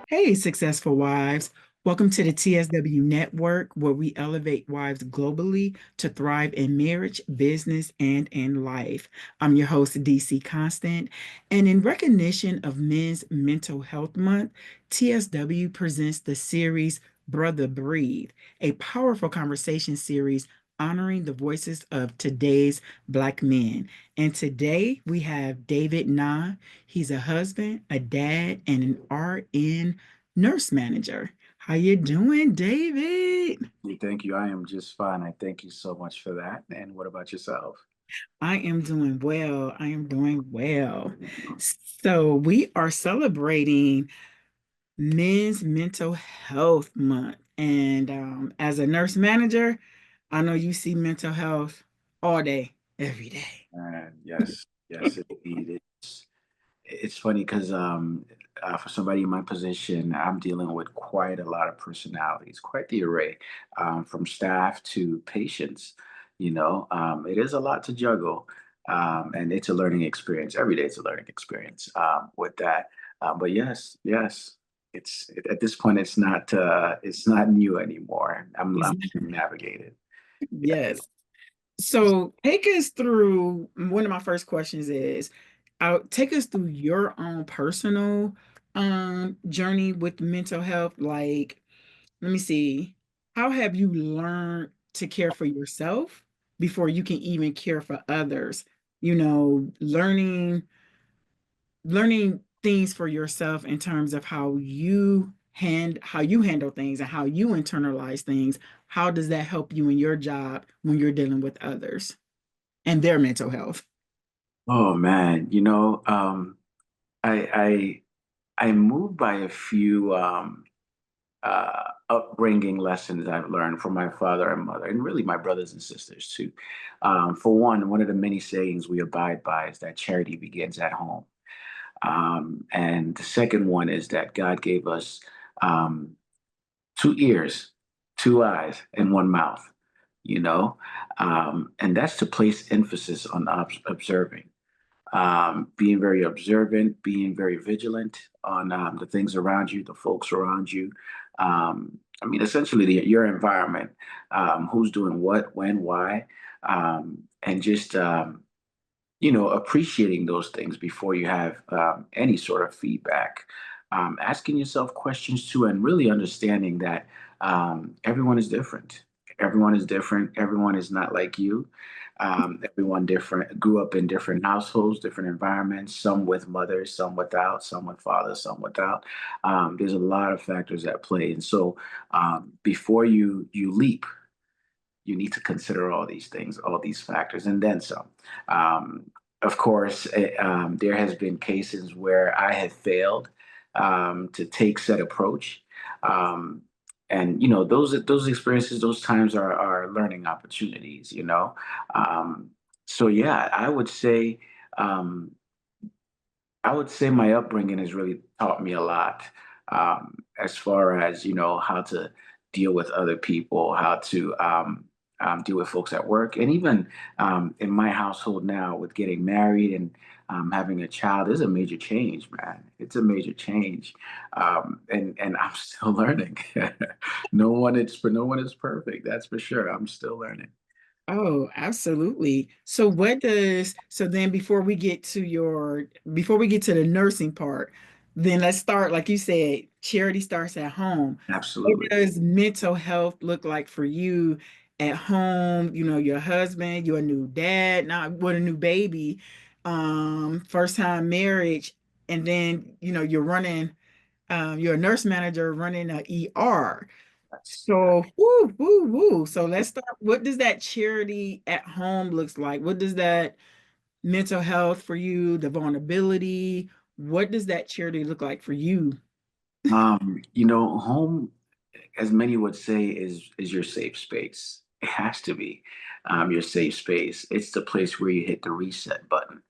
Hey, successful wives. Welcome to the TSW Network, where we elevate wives globally to thrive in marriage, business, and in life. I'm your host, DC Constant. And in recognition of Men's Mental Health Month, TSW presents the series Brother Breathe, a powerful conversation series honoring the voices of today's Black men. And today we have David Nah. He's a husband, a dad, and an RN nurse manager. How you doing, David? Thank you. I am just fine. I thank you so much for that. And what about yourself? I am doing well. I am doing well. So we are celebrating Men's Mental Health Month. And as a nurse manager, I know you see mental health all day, every day. And yes, yes, indeed. It's funny because for somebody in my position, I'm dealing with quite a lot of personalities, quite the array, from staff to patients. It is a lot to juggle, and it's a learning experience. Every day, it's a learning experience with that. But yes, at this point, it's not new anymore. I'm trying to navigate it. Yes. So take us through one of my first questions is take us through your own personal journey with mental health. Like, let me see, how have you learned to care for yourself before you can even care for others? Learning things for yourself in terms of how you handle things and how you internalize things. How does that help you in your job when you're dealing with others and their mental health? Oh man, I I'm moved by a few upbringing lessons I've learned from my father and mother, and really my brothers and sisters too. For one of the many sayings we abide by is that charity begins at home. And the second one is that God gave us um, two ears, two eyes, and one mouth, and that's to place emphasis on observing, being very observant, being very vigilant on the things around you, the folks around you. I mean, essentially, your environment, who's doing what, when, why, and just appreciating those things before you have any sort of feedback. Asking yourself questions too, and really understanding that everyone is different. Everyone is different. Everyone is not like you. Everyone different, grew up in different households, different environments, some with mothers, some without, some with fathers, some without. There's a lot of factors at play. And so before you leap, you need to consider all these things, all these factors, and then some. Of course, there has been cases where I have failed to take said approach. Um, and those experiences, those times are learning opportunities. Um, so yeah, um, I would say my upbringing has really taught me a lot, as far as how to deal with other people, how to deal with folks at work, and even in my household now with getting married and having a child is a major change, man. It's a major change, and I'm still learning. No one is perfect. That's for sure. I'm still learning. Oh, absolutely. So then before we get to the nursing part, then let's start, like you said, charity starts at home. What Absolutely. does mental health look like for you at home? Your husband, your new dad, now with a new baby, first time marriage, and then, you're a nurse manager running a ER. That's So, woo, woo, woo. So let's start. What does that charity at home looks like? What does that mental health for you, the vulnerability? What does that charity look like for you? home, as many would say, is your safe space. It has to be your safe space. It's the place where you hit the reset button.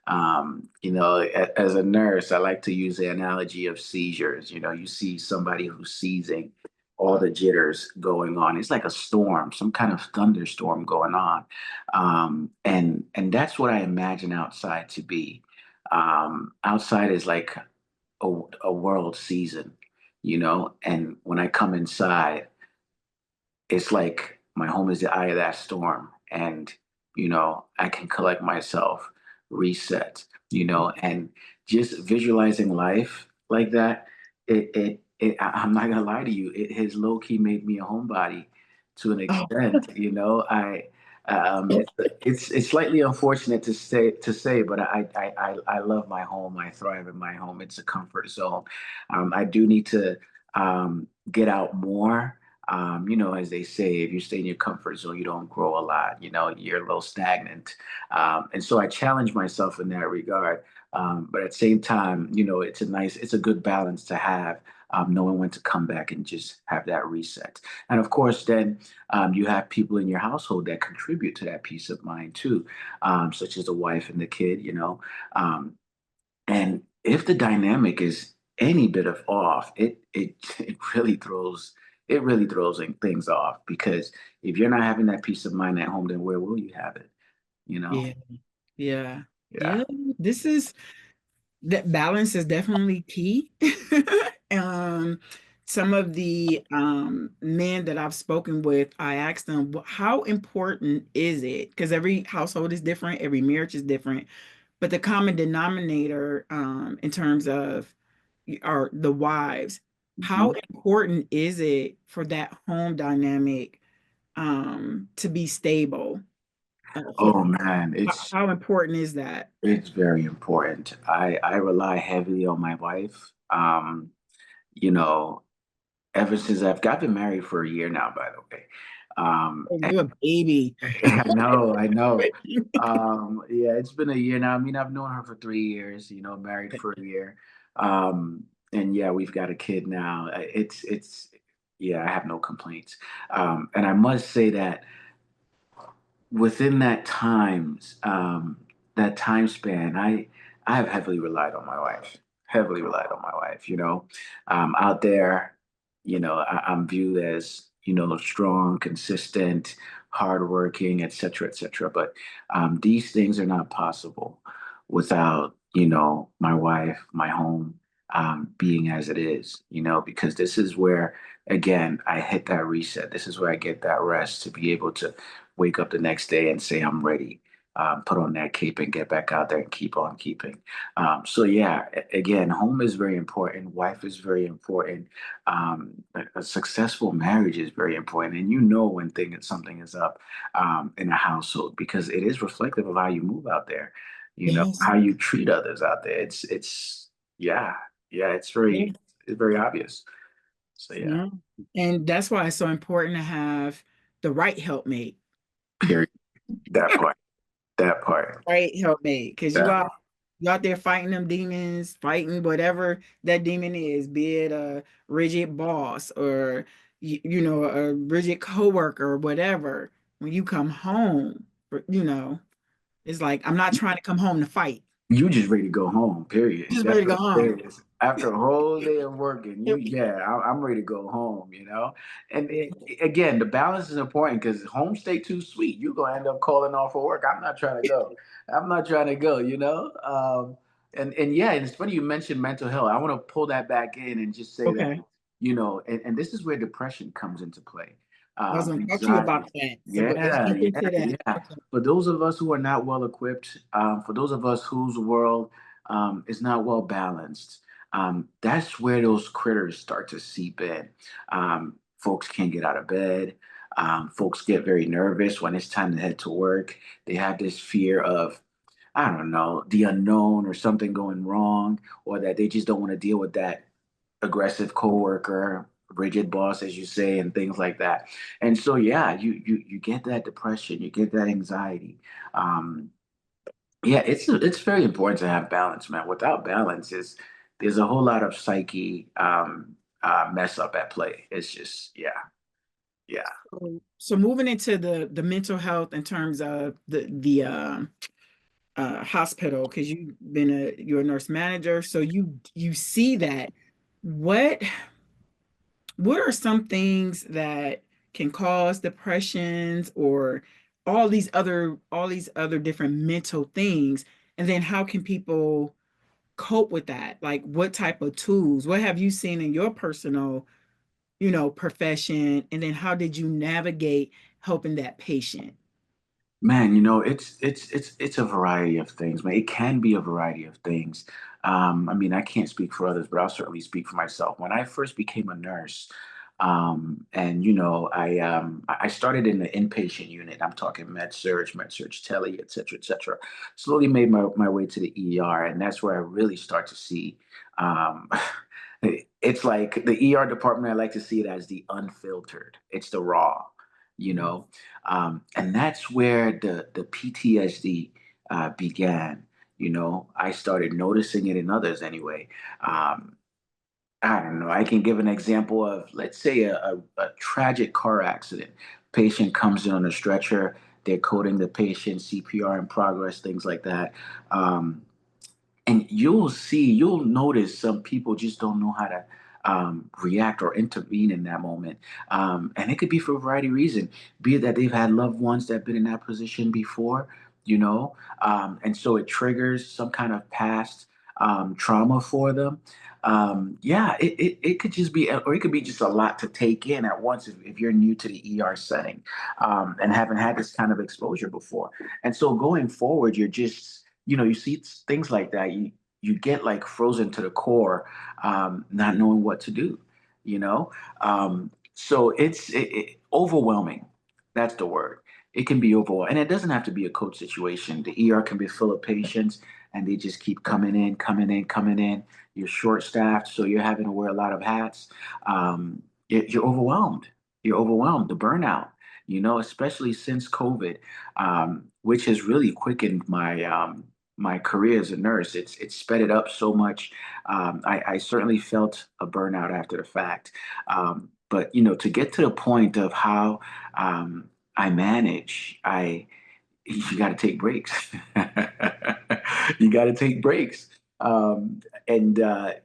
As a nurse, I like to use the analogy of seizures. You see somebody who's seizing, all the jitters going on. It's like a storm, some kind of thunderstorm going on, and that's what I imagine outside to be. Outside is like a world season. And when I come inside, it's like my home is the eye of that storm, and I can collect myself, reset, and just visualizing life like that. I'm not gonna lie to you, it has low key made me a homebody to an Oh, extent. It's slightly unfortunate to say, but I love my home. I thrive in my home. It's a comfort zone. I do need to get out more. As they say, if you stay in your comfort zone, you don't grow a lot. You're a little stagnant. And so I challenge myself in that regard. But at the same time, it's a good balance to have, knowing when to come back and just have that reset. And of course, then you have people in your household that contribute to that peace of mind too, such as the wife and the kid. Um, and if the dynamic is any bit of off, it really throws things off, because if you're not having that peace of mind at home, then where will you have it? You know? yeah, yeah, Yeah. yeah. This is that balance is definitely key. Um, some of the men that I've spoken with, I asked them, How important is it?" Because every household is different, every marriage is different, but the common denominator, in terms of are the wives. How Mhm. important is it for that home dynamic to be stable? Oh man, it's How important is that? it's very important. I rely heavily on my wife. You know, ever since I've been married for a year now, by the way. Oh, you're a And baby. I know, I know. Yeah, it's been a year now. I mean, I've known her for 3 years, married for a year. And yeah, we've got a kid now. Yeah, I have no complaints. And I must say that within that time span, I have heavily relied on my wife. Heavily relied on my wife. Out there, I'm viewed as strong, consistent, hardworking, etc., etc. But these things are not possible without my wife, my home, being as it is. Because this is where, again, I hit that reset. This is where I get that rest to be able to wake up the next day and say, I'm ready. Put on that cape and get back out there and keep on keeping. So yeah, again, home is very important. Wife is very important. A successful marriage is very important, and when something is up in a household, because it is reflective of how you move out there. Yes. How you treat others out there. Yeah, yeah. Yeah. It's very obvious. So yeah. Yeah. And that's why it's so important to have the right helpmate. Period. That part. That part. Right helpmate. Because That you out there fighting them demons, fighting whatever that demon is, be it a rigid boss or a rigid coworker or whatever. When you come home, it's like I'm not trying to come home to fight. You just ready to go home, period. Just That's ready to what go home. it is. After a whole day of working, yeah, I'm ready to go home. And Yeah. again, the balance is important, because home stay too sweet. You're gonna end up calling off for work. I'm not trying to go. I'm not trying to go. And yeah, and it's funny you mentioned mental health. I want to pull that back in and just say that, Okay. and this is where depression comes into play. I was going to talk to you about Anxiety. that. So, but let's Yeah, jump yeah, into that. yeah. Okay. For those of us who are not well equipped, for those of us whose world is not well balanced, that's where those critters start to seep in. Folks can't get out of bed. Folks get very nervous when it's time to head to work. They have this fear of, I don't know, the unknown or something going wrong, or that they just don't want to deal with that aggressive coworker, rigid boss, as you say, and things like that. And so, yeah, you get that depression, you get that anxiety. Um, yeah, it's very important to have balance, man. Without balance, there's a whole lot of psyche mess up at play. It's just, yeah, yeah. So moving into the mental health in terms of the hospital, because you're a nurse manager, so you see that. What what are some things that can cause depressions or all these other different mental things? And then how can people cope with that? Like what type of tools? What have you seen in your personal, profession? And then how did you navigate helping that patient? Man, it's a variety of things, man. It can be a variety of things. I mean, I can't speak for others, but I'll certainly speak for myself. When I first became a nurse, and I started in the inpatient unit. I'm talking med surg tele, et cetera, et cetera. Slowly made my way to the ER, and that's where I really start to see. Um, it's like the ER department. I like to see it as the unfiltered. It's the raw, you Mhm. know. And that's where the PTSD began. I started noticing it in others anyway. Um, I don't know. I can give an example of, let's say, a tragic car accident. Patient comes in on a stretcher. They're coding the patient, CPR in progress, things like that. Um, and you'll notice some people just don't know how to react or intervene in that moment. And it could be for a variety of reasons, be it that they've had loved ones that have been in that position before, and so it triggers some kind of past trauma for them. Yeah, it could just be, or it could be just a lot to take in at once if you're new to the ER setting, and haven't had this kind of exposure before. And so going forward, you're just, you see things like that. You get like frozen to the core, not knowing what to do. You know, so overwhelming. That's the word. It can be overwhelming, and it doesn't have to be a coach situation. The ER can be full of patients, and they just keep coming in, coming in, coming in. You're short staffed, so you're having to wear a lot of hats. You're overwhelmed. You're overwhelmed. The burnout. Especially since COVID, which has really quickened my career as a nurse. It's sped it up so much. I certainly felt a burnout after the fact. But to get to the point of how I manage, I you got to take breaks. You got to take breaks, and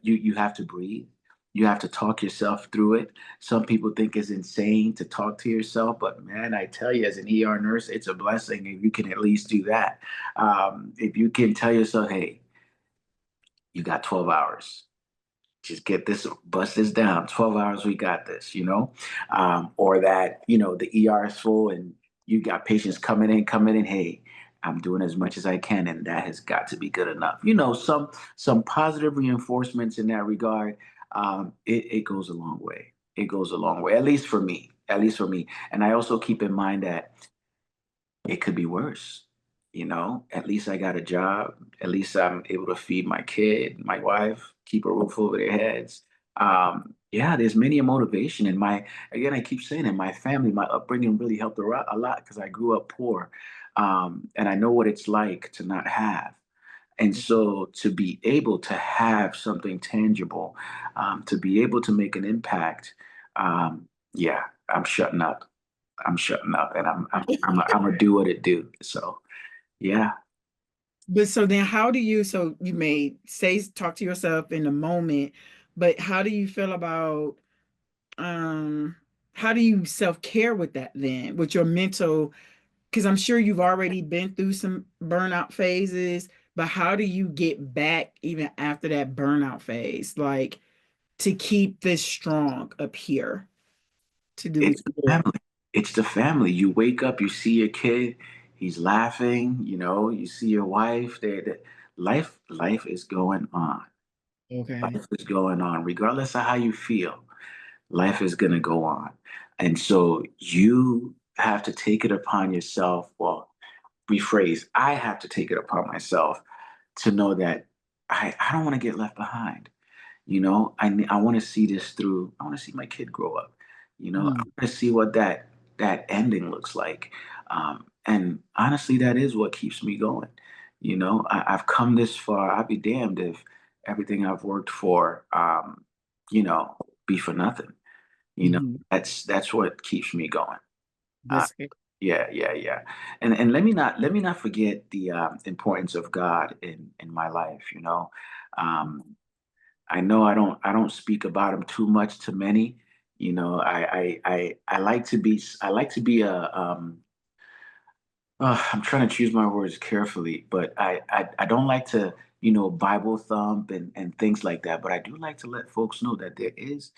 you have to breathe. You have to talk yourself through it. Some people think it's insane to talk to yourself, but man, I tell you, as an ER nurse, it's a blessing if you can at least do that. If you can tell yourself, "Hey, you got 12 hours. Just get this, bust this down. 12 hours, we got this," or that, the ER is full and you got patients coming in. Hey, I'm doing as much as I can, and that has got to be good enough. Some positive reinforcements in that regard. It goes a long way. It goes a long way, at least for me. At least for me. And I also keep in mind that it could be worse. At least I got a job. At least I'm able to feed my kid, my wife, keep a roof over their heads. Yeah, there's many a motivation. And again, I keep saying it, my family, my upbringing really helped a lot because I grew up poor. And I know what it's like to not have. And so to be able to have something tangible, to be able to make an impact, yeah, I'm shutting up. I'm shutting up, and I'm gonna do what it do. So yeah, But so then how do you, so you may say talk to yourself in the moment, but how do you feel about um how do you self-care with that then, with your mental, because I'm sure you've already been through some burnout phases, but how do you get back even after that burnout phase, like to keep this strong up here to do what it's you the do? family. It's the family. You wake up, you see your kid, he's laughing. You see your wife. Life is going on. Okay. Life is going on, regardless of how you feel. Life is gonna go on, and so you have to take it upon yourself. Well, rephrase. I have to take it upon myself to know that I don't want to get left behind. I want to see this through. I want to see my kid grow up. I Mm, want to see what that ending looks like. And honestly, that is what keeps me going. I've come this far. I'd be damned if everything I've worked for, you know, be for nothing. mhm. That's what keeps me going. Uh, That's good. yeah, yeah, yeah. And let me not forget the importance of God in my life. Um, I know I don't speak about him too much to many. I like to be a I'm trying to choose my words carefully, but I don't like to Bible thump and things like that. But I do like to let folks know that there is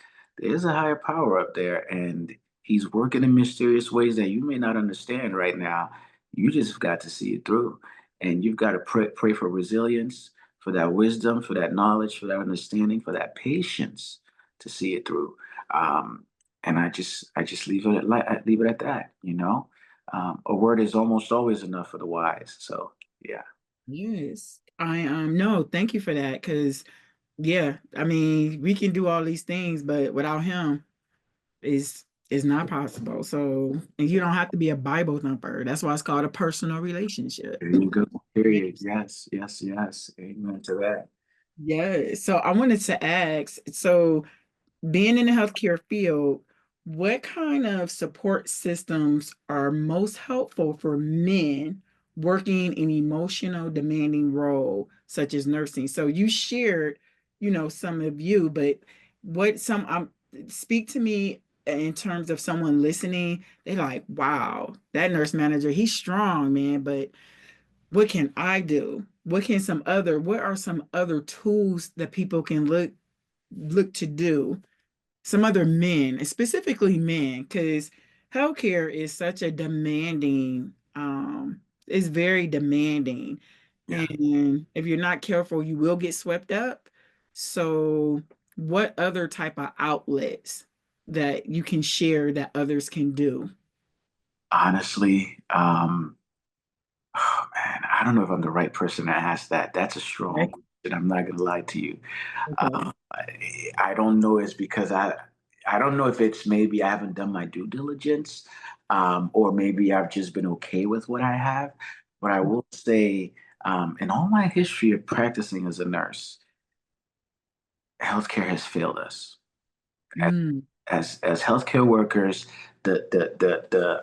a higher power up there, and he's working in mysterious ways that you may not understand right now. You just got to see it through, and you've got to pray for resilience, for that wisdom, for that knowledge, for that understanding, for that patience to see it through. Um, and I just leave it at that. A word is almost always enough for the wise. So yeah. Yes. I no, thank you for that because yeah, I mean, we can do all these things, but without him is not possible. So, and you don't have to be a Bible thumper. That's why it's called a personal relationship. There you go. Period. Yes, yes, yes. Amen to that. Yeah. So I wanted to ask, so being in the healthcare field, what kind of support systems are most helpful for men working in emotional demanding role, such as nursing? So you shared, some of you, but what some speak to me in terms of someone listening, they like, wow, that nurse manager, he's strong, man, but what can I do? What are some other tools that people can look to do, some other men, specifically men, because healthcare is such a demanding, it's very demanding. Yeah. And if you're not careful, you will get swept up. So, what other type of outlets that you can share that others can do? Honestly, oh man, I don't know if I'm the right person to ask that. That's a strong Okay. question. I'm not gonna lie to you. Okay. I don't know. It's because I don't know if it's maybe I haven't done my due diligence, or maybe I've just been okay with what I have. But I will say, in all my history of practicing as a nurse, healthcare has failed us. Mm, As healthcare workers, the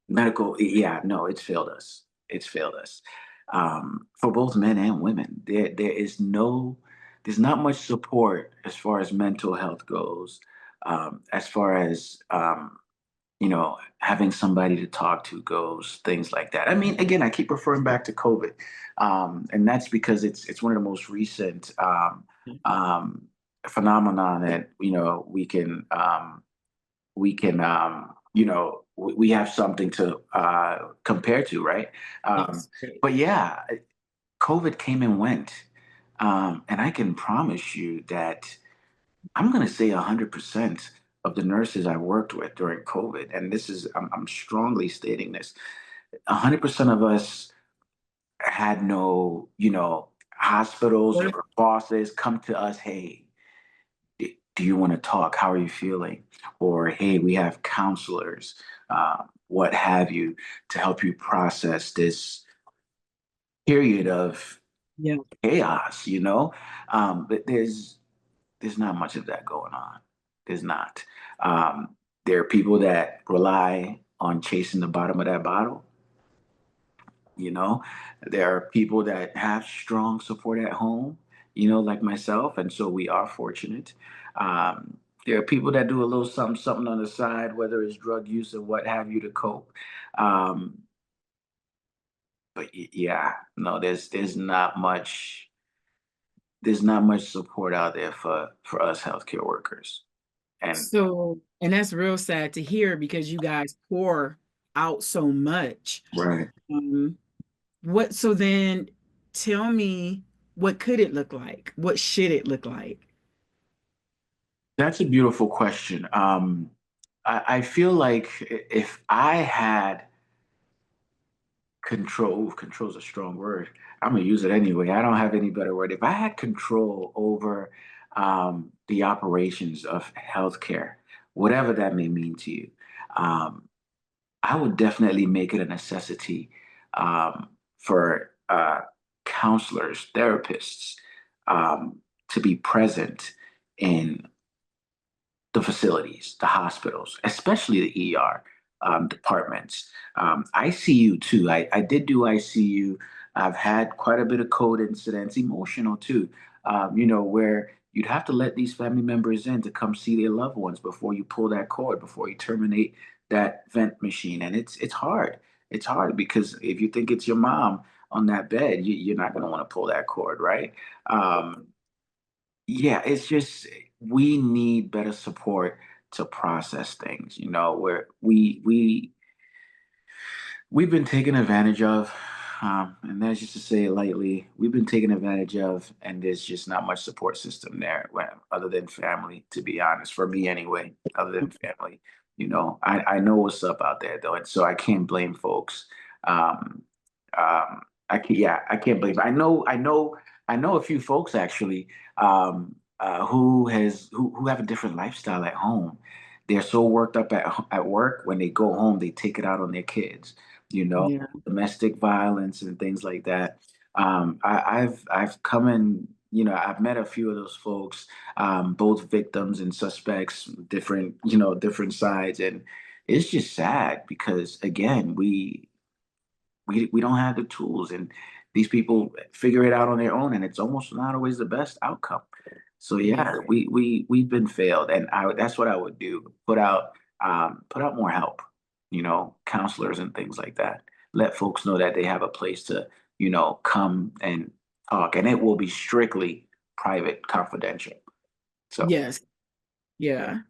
medical, yeah, no, it's failed us. It's failed us. For both men and women. There's not much support as far as mental health goes, as far as having somebody to talk to goes, things like that. I mean, again, I keep referring back to COVID, and that's because it's one of the most recent phenomenon that we have something to compare to, right? yes. Great. But yeah, COVID came and went, and I can promise you that I'm going to say 100% of the nurses I worked with during COVID, and I'm strongly stating this, 100% of us had no, hospitals or bosses come to us, hey, do you want to talk? How are you feeling? Or, hey, we have counselors, what have you, to help you process this period of Yeah. chaos. But there's not much of that going on. There's not. Um, there are people that rely on chasing the bottom of that bottle. You know, there are people that have strong support at home, like myself, and so we are fortunate. There are people that do a little something, something on the side, whether it's drug use or what have you to cope. Um, but yeah, no, there's not much support out there for us healthcare workers. And So, and that's real sad to hear because you guys pour out so much. right, Um, so then tell me, what could it look like? What should it look like? that's a beautiful question. I feel like if I had control is a strong word. I'm gonna use it anyway. I don't have any better word. If I had control over the operations of healthcare, whatever that may mean to you, um, I would definitely make it a necessity for counselors, therapists, to be present in the facilities, the hospitals, especially the ER departments. ICU too. I did do ICU. I've had quite a bit of code incidents, emotional too, where you'd have to let these family members in to come see their loved ones before you pull that cord, before you terminate that vent machine. And it's hard. It's hard because if you think it's your mom, on that bed, you're not going to want to pull that cord, right? Um, yeah, it's just we need better support to process things, where we've been taken advantage of, and that's just to say it lightly. We've been taken advantage of, and there's just not much support system there, other than family, to be honest, for me anyway, other than family. I know what's up out there though, and so I can't blame folks. Um, yeah, I can't blame. I know a few folks actually, who have a different lifestyle at home. They're so worked up at work, when they go home, they take it out on their kids, you know, Yeah. domestic violence and things like that. I've come in, I've met a few of those folks, both victims and suspects, different sides, and it's just sad because again, we don't have the tools, and these people figure it out on their own, and it's almost not always the best outcome. So Yeah. yeah, we've been failed, and that's what I would do. Put out more help, counselors and things like that. Let folks know that they have a place to, come and talk, and it will be strictly private, confidential. So Yes. Yeah.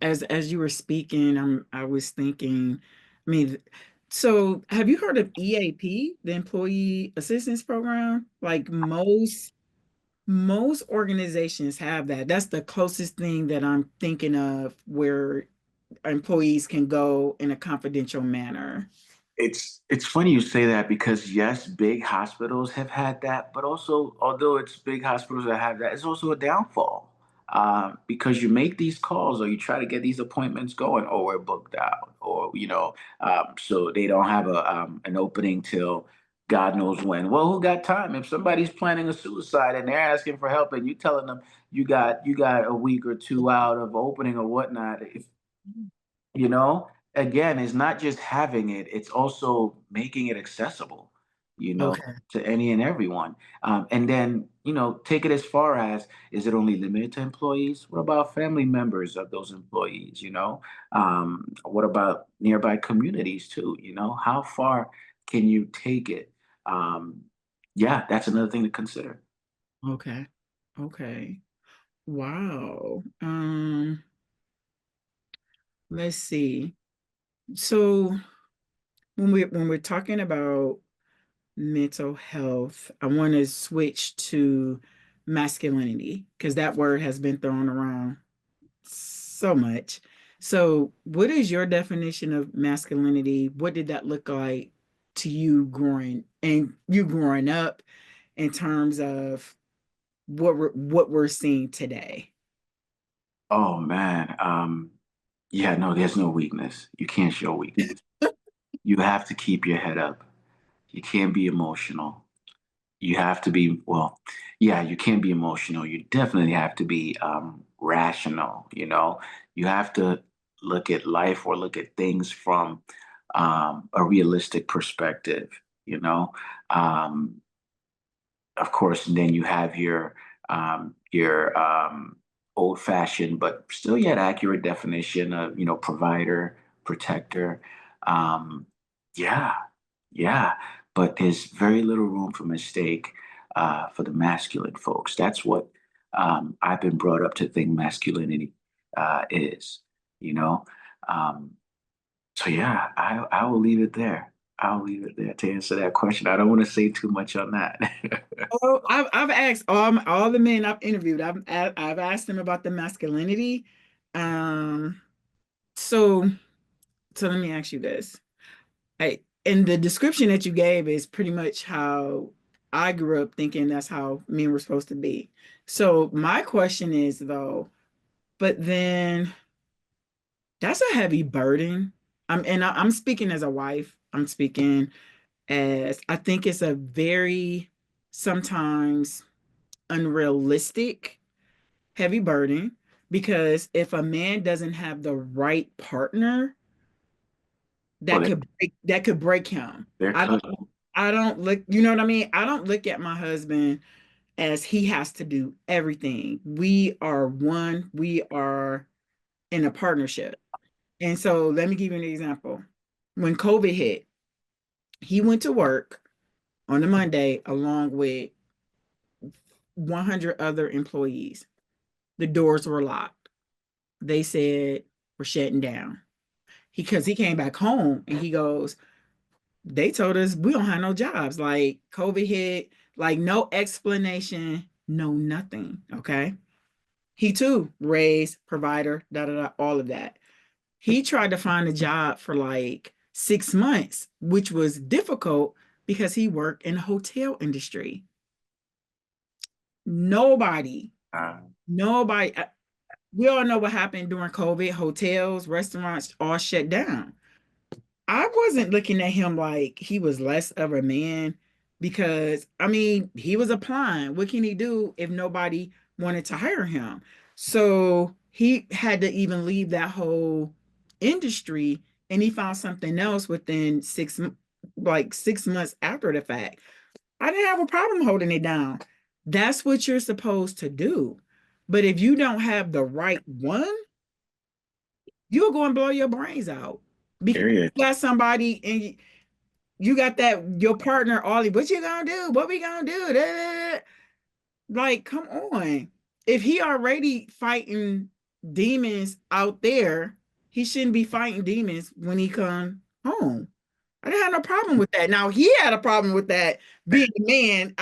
As you were speaking, I was thinking, I mean, so have you heard of EAP, the Employee Assistance Program? Like most organizations have that. That's the closest thing that I'm thinking of where employees can go in a confidential manner. it's funny you say that because yes, big hospitals have had that, but also although it's big hospitals that have that, it's also a downfall because you make these calls or you try to get these appointments going, or we're booked out, or so they don't have an opening till God knows when. Well, who got time? If somebody's planning a suicide and they're asking for help, and you telling them you got a week or two out of opening or whatnot, if you know again, it's not just having it, it's also making it accessible, you know Okay. to any and everyone. And then take it as far as, is it only limited to employees? What about family members of those employees? What about nearby communities too? How far can you take it? Yeah, that's another thing to consider. Okay. Okay. Wow. Let's see. So when we're talking about mental health, I want to switch to masculinity because that word has been thrown around so much. So, what is your definition of masculinity? What did that look like to you growing up in terms of what we're seeing today? Oh man, yeah, no, there's no weakness. You can't show weakness. You have to keep your head up. You can't be emotional. You have to be, well, yeah, you can't be emotional. You definitely have to be rational. You have to look at life or look at things from a realistic perspective. You know, um, of course, and then you have your old-fashioned but still yet accurate definition of provider, protector. Um, yeah, yeah, but there's very little room for mistake for the masculine folks. That's what I've been brought up to think masculinity is. You know, um, so yeah, I will leave it there. I'll leave it there to answer that question. I don't want to say too much on that. Oh, I've asked all the men I've interviewed. I've asked them about the masculinity. Um, so so let me ask you this. And the description that you gave is pretty much how I grew up thinking that's how men were supposed to be. So my question is though, but then that's a heavy burden. I'm speaking as a wife. I'm speaking as I think it's a very sometimes unrealistic heavy burden because if a man doesn't have the right partner, Well, that could break him. there I could. don't I don't look, you know what I mean? I don't look at my husband as he has to do everything. We are one, we are in a partnership. And so let me give you an example. When COVID hit, he went to work on a Monday along with 100 other employees. The doors were locked. They said, we're shutting down. Because he came back home and he goes, they told us we don't have no jobs. Like COVID hit, like no explanation, no nothing. Okay. He too, raised, provider, da da da, all of that. He tried to find a job for like 6 months, which was difficult because he worked in the hotel industry. Nobody, Uh, nobody, we all know what happened during COVID. Hotels, restaurants all shut down. I wasn't looking at him like he was less of a man because I mean, he was applying. What can he do if nobody wanted to hire him? So he had to even leave that whole industry and he found something else within like 6 months after the fact. I didn't have a problem holding it down. That's what you're supposed to do. But if you don't have the right one, you'll go and blow your brains out because Period. you got somebody and you got that your partner Ollie. What you gonna do? What we gonna do? Da, da, da. Like, come on. If he already fighting demons out there, he shouldn't be fighting demons when he come home. I didn't have no problem with that. Now he had a problem with that being a man,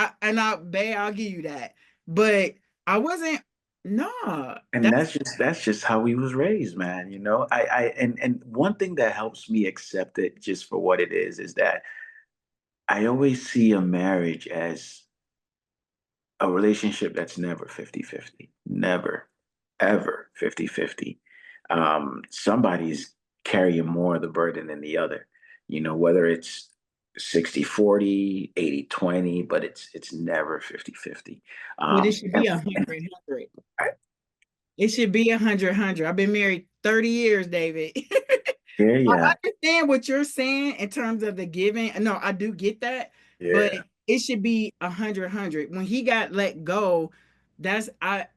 babe, I'll give you that. But I wasn't. Nah, And that's just how we was raised, man. And one thing that helps me accept it just for what it is that I always see a marriage as a relationship that's never 50-50. Never, ever 50-50. Somebody's carrying more of the burden than the other, whether it's 60-40, 80-20, but it's never 50-50. but it should And, be a and hundred hundred. I, It should be a hundred. I've been married 30 years, David. yeah, I yeah, understand what you're saying in terms of the giving. No, I do get that, but yeah. it should be a hundred. When he got let go, that's I.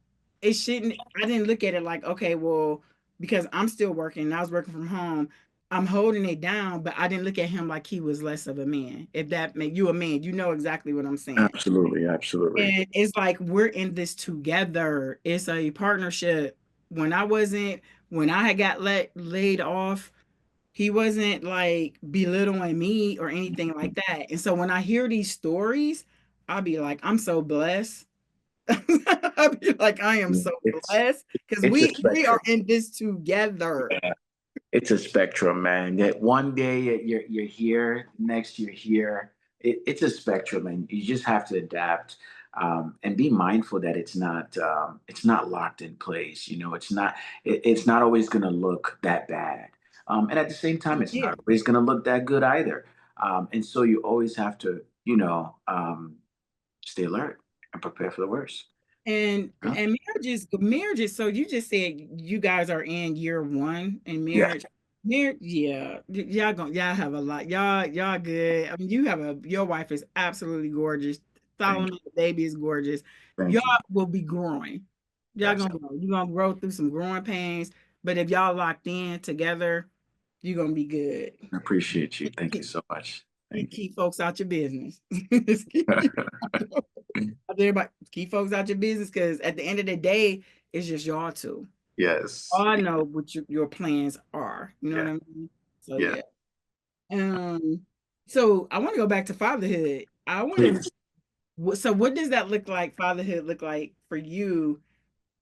It shouldn't. I didn't look at it like, okay, well, because I'm still working. And I was working from home. I'm holding it down, but I didn't look at him like he was less of a man. If that make you a man, you know exactly what I'm saying. Absolutely, absolutely. And it's like we're in this together. It's a partnership. When I wasn't, when I had got laid off, he wasn't like belittling me or anything like that. And so when I hear these stories, I'll be like, I'm so blessed. I'll be like, I am so It's blessed because it's a we are spectrum. in this together. It's a spectrum, man. That one day you're here, next you're here. It's a spectrum, and you just have to adapt and be mindful that it's not locked in place. It's not always going to look that bad, and at the same time, it's Yeah. not always going to look that good either. And so you always have to, stay alert and prepare for the worst. Yeah, And marriages. So you just said you guys are in year one in yeah. marriage. Marriage, yeah, y'all have a lot. Y'all good. I mean, you have your wife is absolutely gorgeous. Thank Solomon, you, the baby is gorgeous. Y'all thank you. will be growing. Y'all That's gonna grow. You're gonna grow through some growing pains. But if y'all locked in together, you're gonna be good. I appreciate you. Thank you Keep, so much. Thank you. keep folks out your business. Everybody keep folks out your business because at the end of the day, it's just y'all two. Yes. All I know what your plans are. You know what Yeah. I mean? So Yeah. yeah. Um. So I want to go back to fatherhood. I want Please. to. So what does that look like? Fatherhood look like for you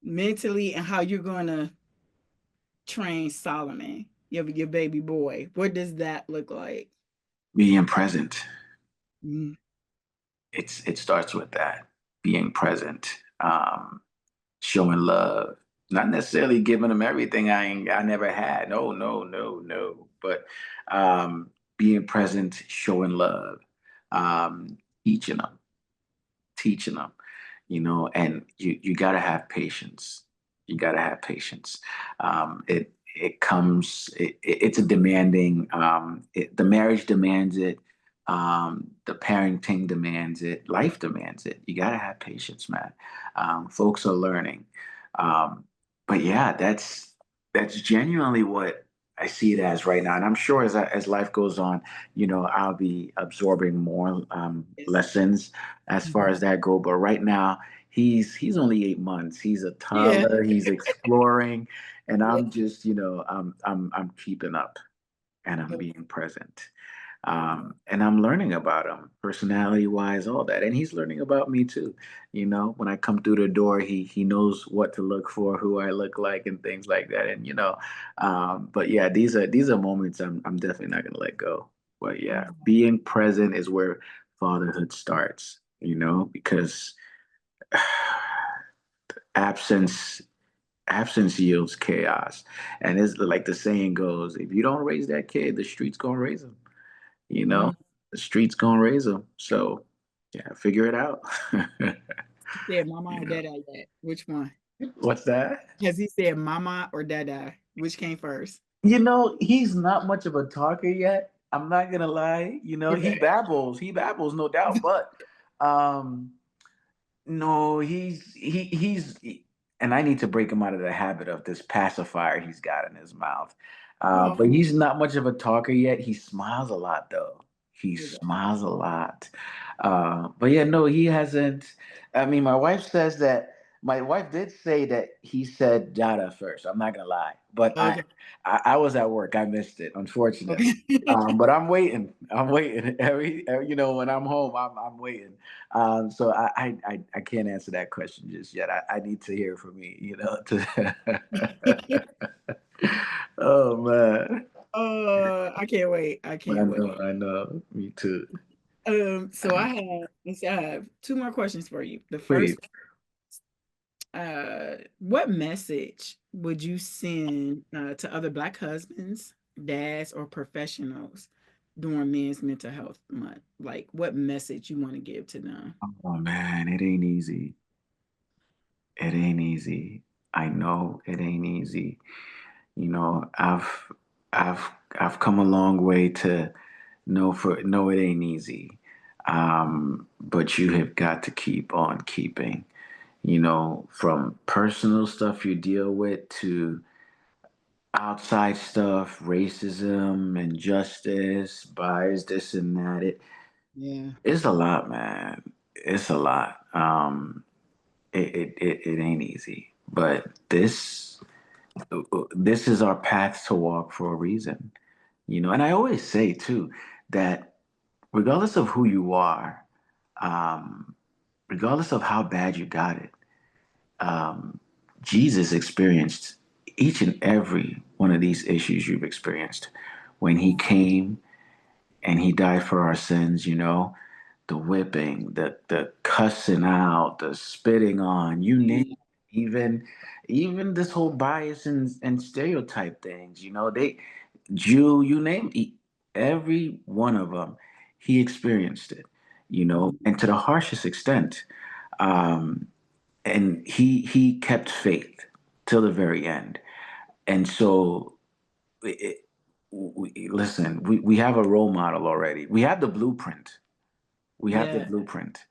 mentally, and how you're going to train Solomon, your baby boy. What does that look like? Being present. Mm, It starts with that. Being present. Showing love. Not necessarily giving them everything I never had. No, no, no, no. But being present, showing love. Teaching them. Teaching them. And you got to have patience. You got to have patience. It's a demanding, the marriage demands it. The parenting demands it. Life demands it. You got to have patience, man. Folks are learning. Um, but yeah, that's genuinely what I see it as right now, and I'm sure as life goes on, I'll be absorbing more Yes. lessons as far Mhm. as that go. But right now, he's only 8 months. He's a Yeah. toddler. He's exploring, and Yeah. I'm just, I'm keeping up and I'm Okay. being present. Okay. And I'm learning about him, personality wise, all that, and he's learning about me too. When I come through the door, he knows what to look for, who I look like, and things like that. And but yeah, these are moments I'm definitely not gonna let go. But yeah, Oh, being present is where fatherhood starts. Because absence absence yields chaos, and it's like the saying goes: if you don't raise that kid, the streets gonna raise him. You know, mm. the streets gonna raise them. So yeah, figure it out. He said mama you or know, dada yet? Which one? what's that? Has he said mama or dada? Which came first? He's not much of a talker yet. I'm not gonna lie. He Okay. babbles. He babbles, no doubt. But um, no, and I need to break him out of the habit of this pacifier he's got in his mouth. Oh, But he's not much of a talker yet. He smiles a lot, though. He okay. smiles a lot. But yeah, no, he hasn't. I mean, my wife did say that he said Jada first. I'm not gonna lie, but I, Okay. I, I was at work. I missed it, unfortunately. Okay. But I'm waiting. I'm waiting. When I'm home, I'm waiting. So I can't answer that question just yet. I need to hear from me, Oh man. I can't wait. I I can't know, wait. I know. Me too. So I have two more questions for you. The Please. first, what message would you send to other Black husbands, dads, or professionals during Men's Mental Health Month? Like, what message you want to give to them? Oh man, it ain't easy. It ain't easy. I know it ain't easy. You know, I've I've come a long way to know it ain't easy. But you have got to keep on keeping. From personal stuff you deal with to outside stuff, racism, injustice, bias, this and that. Yeah. It's a lot, man. It's a lot. It ain't easy, but this is our path to walk for a reason. And I always say too that regardless of who you are, um, regardless of how bad you got it, um, Jesus experienced each and every one of these issues you've experienced when he came and he died for our sins, the whipping, the cussing out, the spitting on, you name it. Yeah. Even this whole bias and stereotype things, they Jew, you name it, every one of them, he experienced it, Mhm. and to the harshest extent. Um, and he kept faith till the very end. And so, listen, we have a role model already. We have the blueprint. We have the Yeah. blueprint,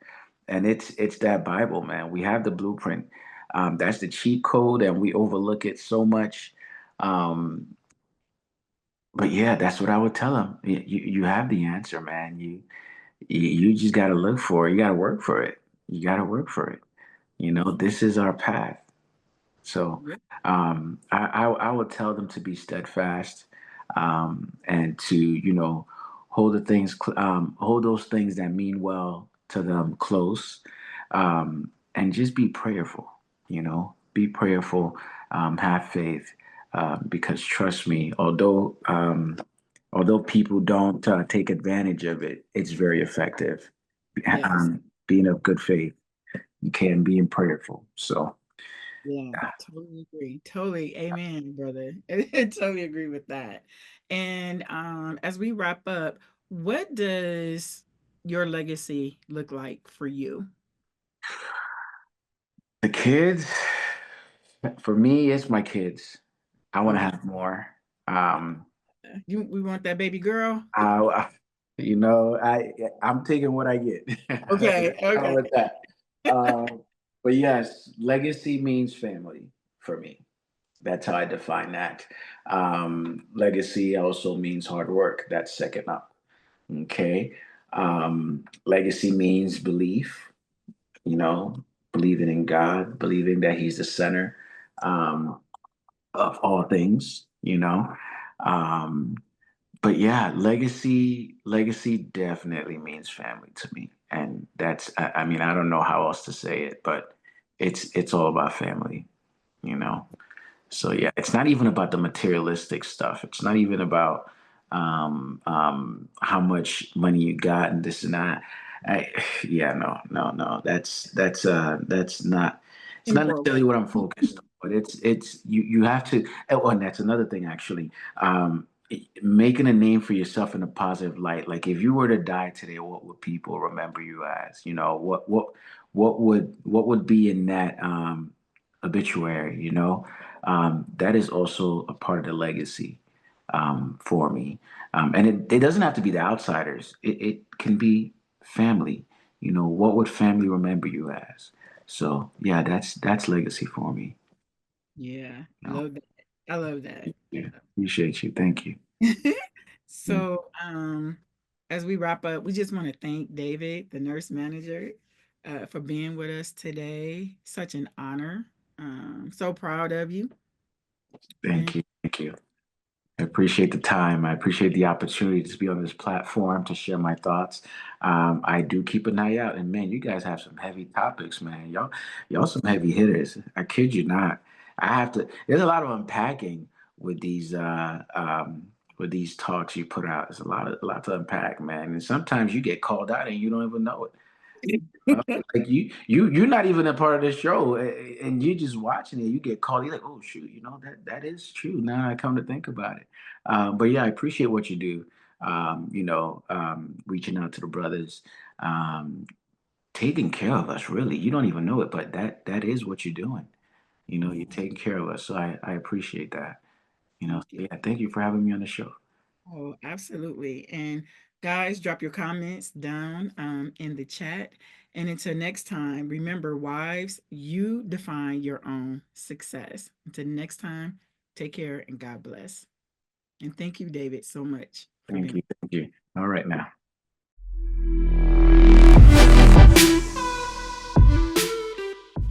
and it's that Bible, man. We have the blueprint. That's the cheat code, and we overlook it so much. Um, but yeah, that's what I would tell him. You have the answer, man. You just got to look for it. You got to work for it. You got to work for it. This is our path. So Yeah. I would tell them to be steadfast, and to hold those things that mean well to them close, and just be prayerful. Be prayerful, have faith, because trust me, although people don't take advantage of it, it's very effective. Yes. Being of good faith, you can be prayerful. So. Yeah, totally agree. Totally. Amen, brother. I totally agree with that. And as we wrap up, what does your legacy look like for you? The kids, for me, it's my kids. I want to Okay. have more. Um, We want that baby girl? I, I'm taking what I get. Okay, How okay. about that? Um, but yes, legacy means family for me. That's how I define that. Legacy also means hard work. That's second up. Okay. Legacy means belief, you know, believing in God, believing that He's the center um, of all things, you know. Um, but yeah, legacy definitely means family to me. And I mean, I don't know how else to say it, but it's all about family, you know. So yeah, it's not even about the materialistic stuff. It's not even about how much money you got and this and that. I, yeah, no, no, no. That's not. It's not Temporal. necessarily what I'm focused on. But it's you have to. Oh, and that's another thing actually. Making a name for yourself in a positive light. Like if you were to die today, what would people remember you as? You know, what would be in that obituary? You know, that is also a part of the legacy for me. And it doesn't have to be the outsiders. It can be family. You know, what would family remember you as? So yeah, that's legacy for me. Yeah, You know, love that. I love that. yeah, appreciate you. Thank you. Mm. So, as we wrap up, we just want to thank David, the nurse manager, for being with us today. Such an honor. So proud of you. And Thank you. Thank you. I appreciate the time. I appreciate the opportunity to be on this platform to share my thoughts. I do keep an eye out, and man, you guys have some heavy topics, man. Y'all some heavy hitters. I kid you not. I have to. There's a lot of unpacking with these talks you put out. There's a lot to unpack, man. And sometimes you get called out and you don't even know it. Like you're not even a part of the show, and you're just watching it. You get called. You're like, oh shoot, that is true. Now I come to think about it. But yeah, I appreciate what you do. Reaching out to the brothers, um, taking care of us. Really, you don't even know it, but that is what you're doing. You're taking care of us. So I appreciate that. thank So you. yeah, thank you for having me on the show. Oh, absolutely. And guys, drop your comments down in the chat. And until next time, remember, wives, you define your own success. Until next time, take care and God bless. And thank you, David, so much for Thank being. you. Thank you. All right now.